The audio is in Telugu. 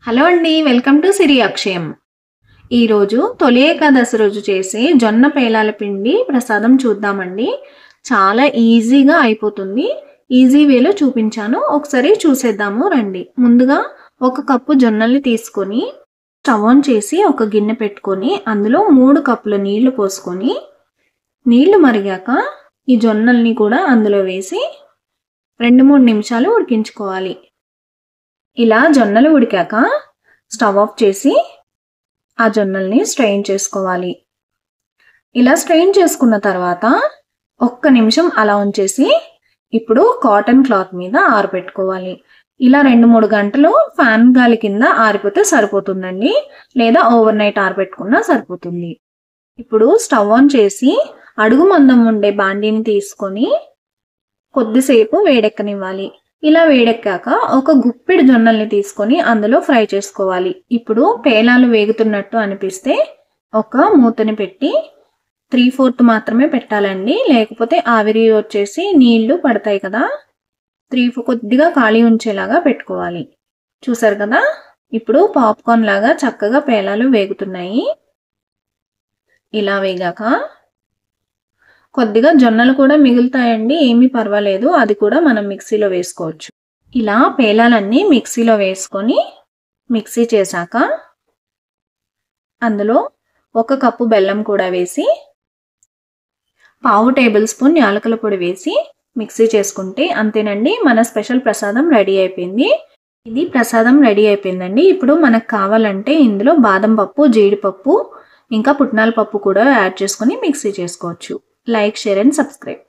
హలో అండి, వెల్కమ్ టు సిరి అక్షయం. ఈరోజు తొలి ఏకాదశి రోజు చేసే జొన్న పేలాల పిండి ప్రసాదం చూద్దామండి. చాలా ఈజీగా అయిపోతుంది. ఈజీ వేలో చూపించాను, ఒకసారి చూసేద్దాము రండి. ముందుగా 1 కప్పు జొన్నల్ని తీసుకొని స్టవ్ ఆన్ చేసి ఒక గిన్నె పెట్టుకొని అందులో 3 కప్పుల నీళ్లు పోసుకొని నీళ్లు మరిగాక ఈ జొన్నల్ని కూడా అందులో వేసి 2-3 నిమిషాలు ఉడికించుకోవాలి. ఇలా జొన్నలు ఉడికాక స్టవ్ ఆఫ్ చేసి ఆ జొన్నల్ని స్ట్రెయిన్ చేసుకోవాలి. ఇలా స్ట్రెయిన్ చేసుకున్న తర్వాత 1 నిమిషం అలా ఉంచేసి ఇప్పుడు కాటన్ క్లాత్ మీద ఆరబెట్టుకోవాలి. ఇలా 2-3 గంటలు ఫ్యాన్ గాలి కింద ఆరిపోతే సరిపోతుందండి, లేదా ఓవర్ నైట్ ఆరబెట్టుకున్నా సరిపోతుంది. ఇప్పుడు స్టవ్ ఆన్ చేసి అడుగు మందం ఉండే బాండీని తీసుకొని కొద్దిసేపు వేడెక్కనివ్వాలి. ఇలా వేడెక్కాక ఒక గుప్పెడు జొన్నల్ని తీసుకొని అందులో ఫ్రై చేసుకోవాలి. ఇప్పుడు పేలాలు వేగుతున్నట్టు అనిపిస్తే ఒక మూతని పెట్టి 3/4 మాత్రమే పెట్టాలండి, లేకపోతే ఆవిరి వచ్చేసి నీళ్లు పడతాయి కదా. కొద్దిగా ఖాళీ ఉంచేలాగా పెట్టుకోవాలి. చూసారు కదా, ఇప్పుడు పాప్కార్న్ లాగా చక్కగా పేలాలు వేగుతున్నాయి. ఇలా వేగాక కొద్దిగా జొన్నలు కూడా మిగులుతాయండి, ఏమీ పర్వాలేదు, అది కూడా మనం మిక్సీలో వేసుకోవచ్చు. ఇలా పేలాలన్నీ మిక్సీలో వేసుకొని మిక్సీ చేశాక అందులో 1 కప్పు బెల్లం కూడా వేసి 1/2 టేబుల్ స్పూన్ యాలకుల పొడి వేసి మిక్సీ చేసుకుంటే అంతేనండి, మన స్పెషల్ ప్రసాదం రెడీ అయిపోయింది. ఇది ప్రసాదం రెడీ అయిపోయిందండి. ఇప్పుడు మనకు కావాలంటే ఇందులో బాదం పప్పు, జీడిపప్పు ఇంకా పుట్నాల పప్పు కూడా యాడ్ చేసుకొని మిక్సీ చేసుకోవచ్చు. Like, share and subscribe.